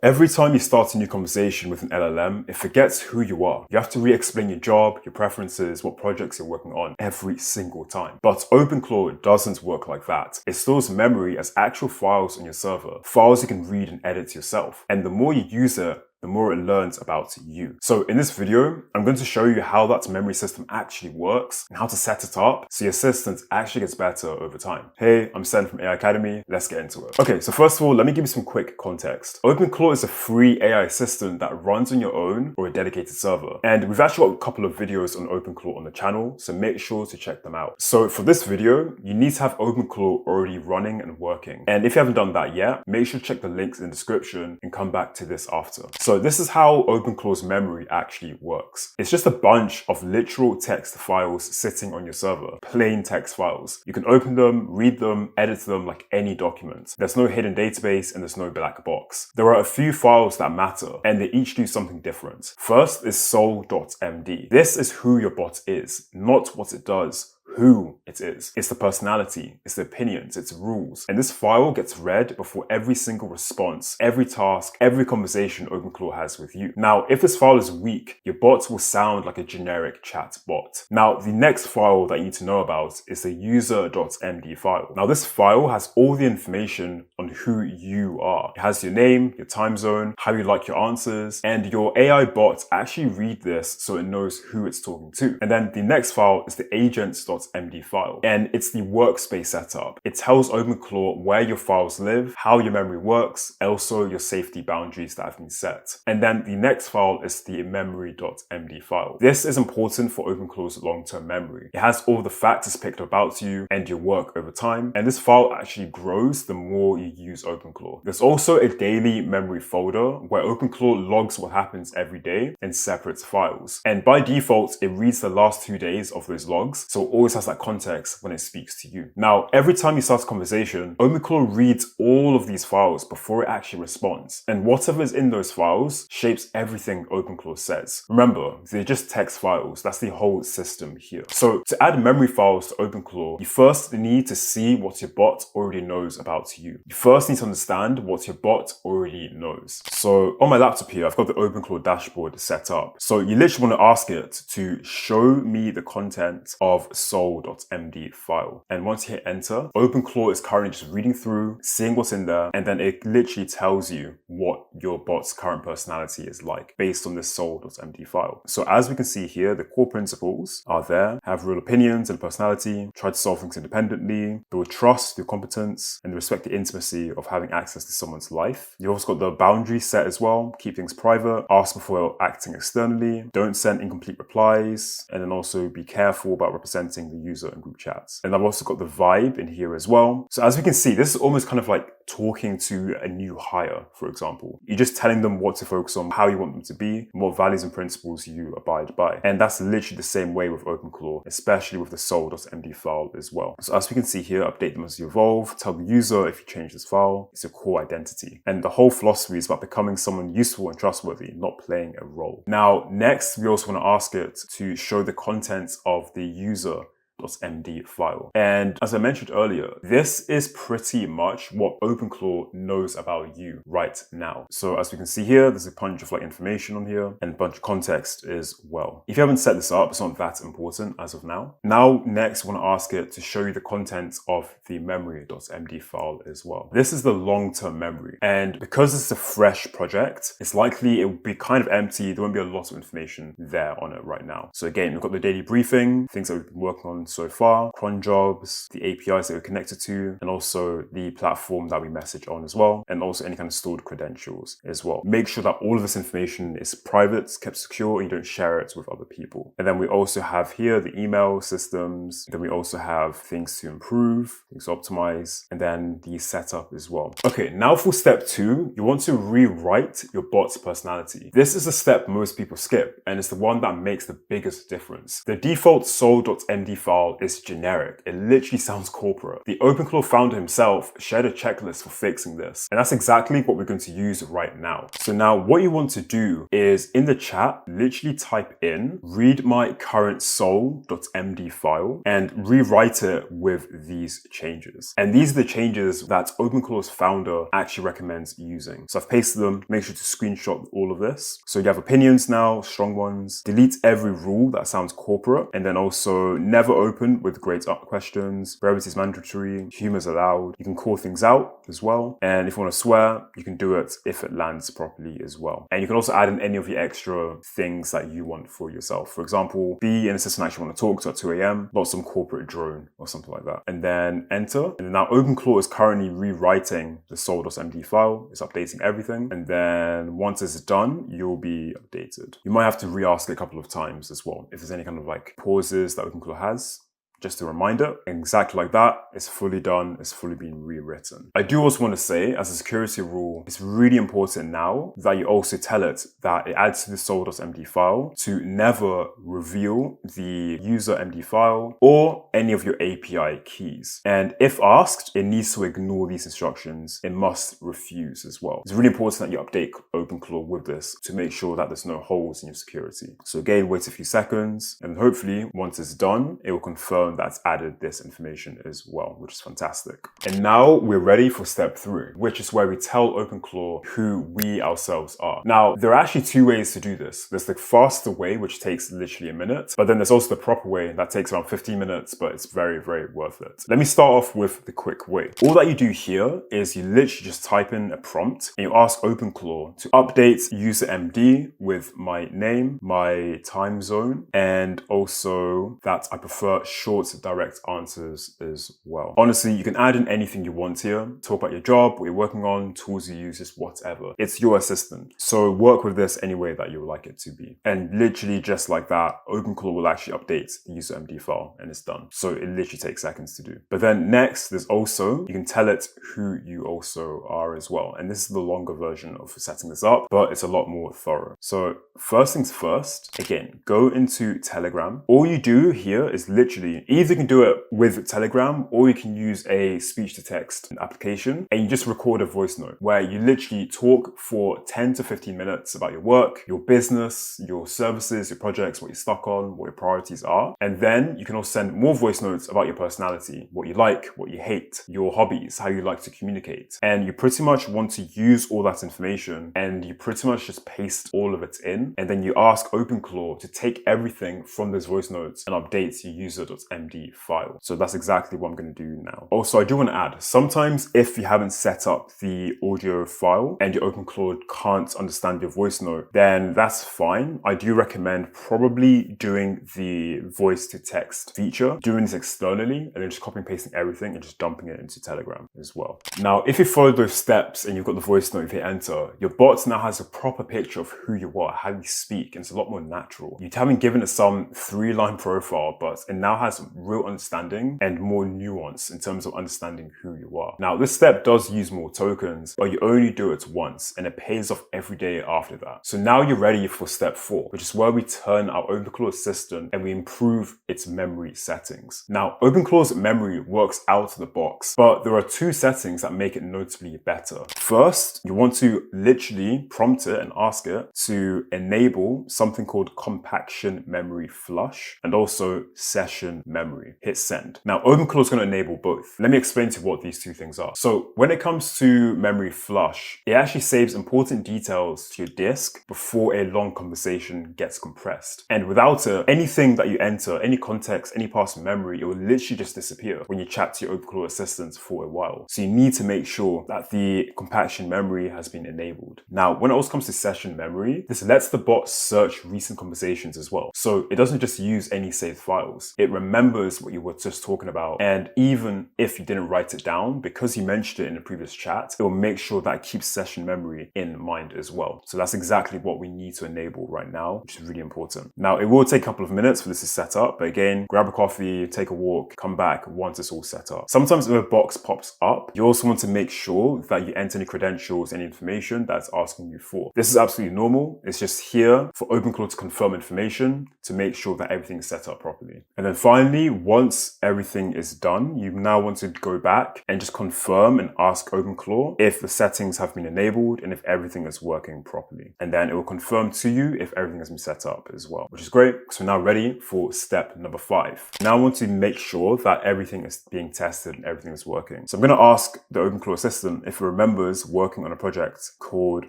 Every time you start a new conversation with an LLM, it forgets who you are. You have to re-explain your job, your preferences, what projects you're working on every single time. But OpenClaw doesn't work like that. It stores memory as actual files on your server, files you can read and edit yourself. And the more you use it, the more it learns about you. So in this video, I'm going to show you how that memory system actually works and how to set it up so your assistant actually gets better over time. Hey, I'm Sen from AI Academy. Let's get into it. Okay, so first of all, let me give you some quick context. OpenClaw is a free AI assistant that runs on your own or a dedicated server. And we've actually got a couple of videos on OpenClaw on the channel, so make sure to check them out. So for this video, you need to have OpenClaw already running and working. And if you haven't done that yet, make sure to check the links in the description and come back to this after. So this is how OpenClaw's memory actually works. It's just a bunch of literal text files sitting on your server, plain text files. You can open them, read them, edit them like any document. There's no hidden database and there's no black box. There are a few files that matter and they each do something different. First is SOUL.md. This is who your bot is, not what it does. Who it is. It's the personality, it's the opinions, it's rules. And this file gets read before every single response, every task, every conversation OpenClaw has with you. Now, if this file is weak, your bot will sound like a generic chat bot. Now, the next file that you need to know about is the USER.md file. Now, this file has all the information on who you are. It has your name, your time zone, how you like your answers, and your AI bot actually read this so it knows who it's talking to. And then the next file is the agents.md file, and it's the workspace setup. It tells OpenClaw where your files live, how your memory works, also your safety boundaries that have been set. And then the next file is the memory.md file. This is important for OpenClaw's long-term memory. It has all the factors picked about you and your work over time, and this file actually grows the more you use OpenClaw. There's also a daily memory folder where OpenClaw logs what happens every day in separate files. And by default, it reads the last 2 days of those logs, so it always has that context when it speaks to you. Now, every time you start a conversation, OpenClaw reads all of these files before it actually responds. And whatever is in those files shapes everything OpenClaw says. Remember, they're just text files. That's the whole system here. So to add memory files to OpenClaw, you first need to see what your bot already knows about you. You first need to understand what your bot already knows. So on my laptop here, I've got the OpenClaw dashboard set up. So you literally want to ask it to show me the content of SOUL.md file. And once you hit enter, OpenClaw is currently just reading through, seeing what's in there, and then it literally tells you what your bot's current personality is like based on this SOUL.md file. So as we can see here, the core principles are there: have real opinions and personality, try to solve things independently, build trust through competence, and respect the intimacy of having access to someone's life. You've also got the boundaries set as well: keep things private, ask before acting externally, don't send incomplete replies, and then also be careful about representing the user in group chats. And I've also got the vibe in here as well. So as we can see, this is almost kind of like talking to a new hire, for example. You're just telling them what to focus on, how you want them to be, and what values and principles you abide by. And that's literally the same way with OpenClaw, especially with the SOUL.md file as well. So as we can see here, update them as you evolve, tell the user if you change this file, it's your core identity. And the whole philosophy is about becoming someone useful and trustworthy, not playing a role. Now, next, we also want to ask it to show the contents of the USER.md file. And as I mentioned earlier, this is pretty much what OpenClaw knows about you right now. So as we can see here, there's a bunch of information on here and a bunch of context as well. If you haven't set this up, it's not that important as of now. Now, next, we want to ask it to show you the contents of the memory.md file as well. This is the long-term memory. And because it's a fresh project, it's likely it will be kind of empty. There won't be a lot of information there on it right now. So again, we've got the daily briefing, things that we've been working on so far, cron jobs, the APIs that we're connected to, and also the platform that we message on as well, and also any kind of stored credentials as well. Make sure that all of this information is private, kept secure, and you don't share it with other people. And then we also have here the email systems. Then we also have things to improve, things to optimize, and then the setup as well. Okay, now for step 2, you want to rewrite your bot's personality. This is a step most people skip, and it's the one that makes the biggest difference. The default SOUL.md file file is generic. It literally sounds corporate. The OpenClaw founder himself shared a checklist for fixing this, and that's exactly what we're going to use right now. So now what you want to do is in the chat, literally type in read my current SOUL.md file and rewrite it with these changes. And these are the changes that OpenClaw's founder actually recommends using. So I've pasted them. Make sure to screenshot all of this. So you have opinions now, strong ones. Delete every rule that sounds corporate, and then also never open with grades up questions. Brevity is mandatory. Humor is allowed. You can call things out as well. And if you want to swear, you can do it if it lands properly as well. And you can also add in any of the extra things that you want for yourself. For example, be an assistant actually want to talk to at 2 a.m., not some corporate drone or something like that. And then enter. And now OpenClaw is currently rewriting the SOUL.md file. It's updating everything. And then once it's done, you'll be updated. You might have to re-ask it a couple of times as well if there's any kind of like pauses that OpenClaw has. Just a reminder, exactly like that, it's fully done, it's fully been rewritten. I do also want to say, as a security rule, it's really important now that you also tell it that it adds to the SOUL.md file to never reveal the user.md file or any of your API keys. And if asked, it needs to ignore these instructions. It must refuse as well. It's really important that you update OpenClaw with this to make sure that there's no holes in your security. So again, wait a few seconds, and hopefully once it's done, it will confirm that's added this information as well, which is fantastic. And now we're ready for step 3, which is where we tell OpenClaw who we ourselves are. Now, there are actually 2 ways to do this. There's the faster way, which takes literally a minute, but then there's also the proper way that takes around 15 minutes, but it's very, very worth it. Let me start off with the quick way. All that you do here is you literally just type in a prompt and you ask OpenClaw to update USER.md with my name, my time zone, and also that I prefer short direct answers as well. Honestly, you can add in anything you want here. Talk about your job, what you're working on, tools you use, just whatever. It's your assistant. So work with this any way that you would like it to be. And literally just like that, OpenClaw will actually update the user.md file and it's done. So it literally takes seconds to do. But then next, there's also, you can tell it who you also are as well. And this is the longer version of setting this up, but it's a lot more thorough. So first things first, again, go into Telegram. All you do here is literally either you can do it with Telegram or you can use a speech-to-text application and you just record a voice note where you literally talk for 10 to 15 minutes about your work, your business, your services, your projects, what you're stuck on, what your priorities are. And then you can also send more voice notes about your personality, what you like, what you hate, your hobbies, how you like to communicate. And you pretty much want to use all that information and you pretty much just paste all of it in. And then you ask OpenClaw to take everything from those voice notes and update your user.md file. So that's exactly what I'm going to do now. Also, I do want to add, sometimes if you haven't set up the audio file and your OpenClaw can't understand your voice note, then that's fine. I do recommend probably doing the voice to text feature, doing this externally, and then just copying and pasting everything and just dumping it into Telegram as well. Now, if you follow those steps and you've got the voice note, if you enter, your bot now has a proper picture of who you are, how you speak, and it's a lot more natural. You haven't given it some 3-line profile, but it now has real understanding and more nuance in terms of understanding who you are. Now, this step does use more tokens, but you only do it once and it pays off every day after that. So now you're ready for step 4, which is where we turn our OpenClaw assistant and we improve its memory settings. Now, OpenClaw's memory works out of the box, but there are 2 settings that make it notably better. First, you want to literally prompt it and ask it to enable something called compaction memory flush and also session memory. Hit send. Now, OpenClaw is going to enable both. Let me explain to you what these 2 things are. So when it comes to memory flush, it actually saves important details to your disk before a long conversation gets compressed. And without it, anything that you enter, any context, any past memory, it will literally just disappear when you chat to your OpenClaw assistant for a while. So you need to make sure that the compaction memory has been enabled. Now, when it also comes to session memory, this lets the bot search recent conversations as well. So it doesn't just use any saved files. It remembers what you were just talking about. And even if you didn't write it down, because you mentioned it in the previous chat, it will make sure that it keeps session memory in mind as well. So that's exactly what we need to enable right now, which is really important. Now, it will take a couple of minutes for this to set up, but again, grab a coffee, take a walk, come back once it's all set up. Sometimes if a box pops up, you also want to make sure that you enter any credentials, any information that's asking you for. This is absolutely normal. It's just here for OpenClaw to confirm information to make sure that everything is set up properly. And then finally, Finally, once everything is done, you now want to go back and just confirm and ask OpenClaw if the settings have been enabled and if everything is working properly. And then it will confirm to you if everything has been set up as well, which is great. So now ready for step number 5. Now I want to make sure that everything is being tested and everything is working. So I'm going to ask the OpenClaw assistant if it remembers working on a project called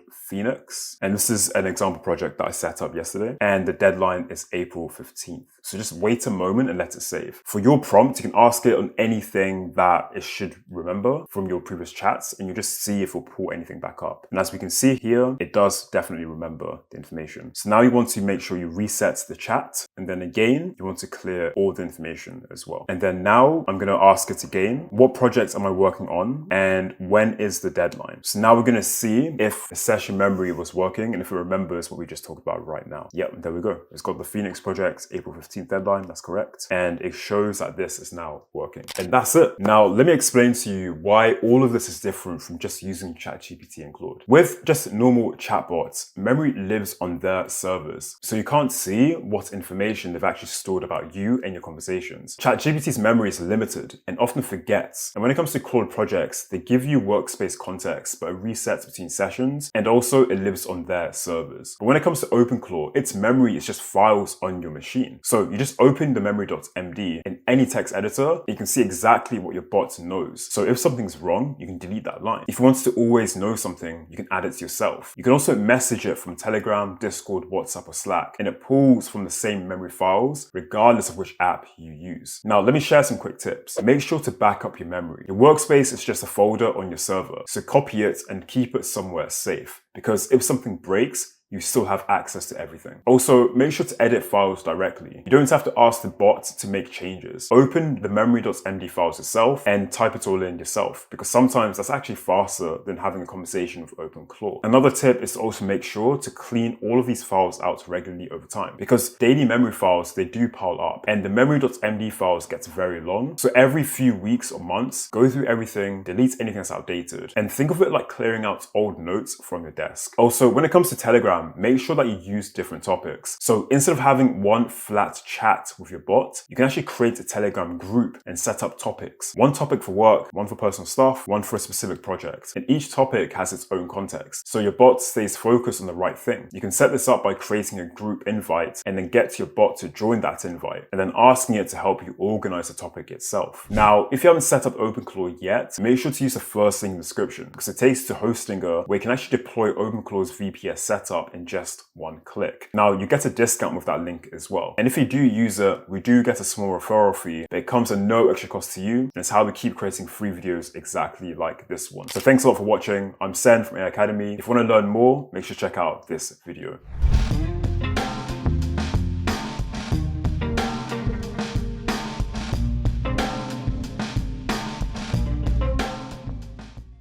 Phoenix. And this is an example project that I set up yesterday, and the deadline is April 15th. So just wait a moment and let it save. For your prompt, you can ask it on anything that it should remember from your previous chats, and you just see if it'll pull anything back up. And as we can see here, it does definitely remember the information. So now you want to make sure you reset the chat, and then again, you want to clear all the information as well. And then now I'm going to ask it again, what projects am I working on and when is the deadline? So now we're going to see if the session memory was working and if it remembers what we just talked about right now. Yep, there we go. It's got the Phoenix project, April 15th deadline, that's correct. And it shows that this is now working. And that's it. Now, let me explain to you why all of this is different from just using ChatGPT and Claude. With just normal chatbots, memory lives on their servers. So you can't see what information they've actually stored about you and your conversations. ChatGPT's memory is limited and often forgets. And when it comes to Claude projects, they give you workspace context, but it resets between sessions, and also it lives on their servers. But when it comes to OpenClaw, its memory is just files on your machine. So you just open the memory.md in any text editor, you can see exactly what your bot knows. So if something's wrong, you can delete that line. If you want to always know something, you can add it to yourself. You can also message it from Telegram, Discord, WhatsApp, or Slack, and it pulls from the same memory files, regardless of which app you use. Now, let me share some quick tips. Make sure to back up your memory. Your workspace is just a folder on your server, so copy it and keep it somewhere safe, because if something breaks, you still have access to everything. Also, make sure to edit files directly. You don't have to ask the bot to make changes. Open the memory.md files yourself and type it all in yourself, because sometimes that's actually faster than having a conversation with OpenClaw. Another tip is to also make sure to clean all of these files out regularly over time, because daily memory files, they do pile up, and the memory.md files gets very long. So every few weeks or months, go through everything, delete anything that's outdated, and think of it like clearing out old notes from your desk. Also, when it comes to Telegram, make sure that you use different topics. So instead of having one flat chat with your bot, you can actually create a Telegram group and set up topics. One topic for work, one for personal stuff, one for a specific project. And each topic has its own context, so your bot stays focused on the right thing. You can set this up by creating a group invite and then get your bot to join that invite and then asking it to help you organize the topic itself. Now, if you haven't set up OpenClaw yet, make sure to use the first link in the description, because it takes to Hostinger, where you can actually deploy OpenClaw's VPS setup in just one click. Now, you get a discount with that link as well. And if you do use it, we do get a small referral fee, but it comes at no extra cost to you. And it's how we keep creating free videos exactly like this one. So thanks a lot for watching. I'm Sen from AI Academy. If you want to learn more, make sure to check out this video.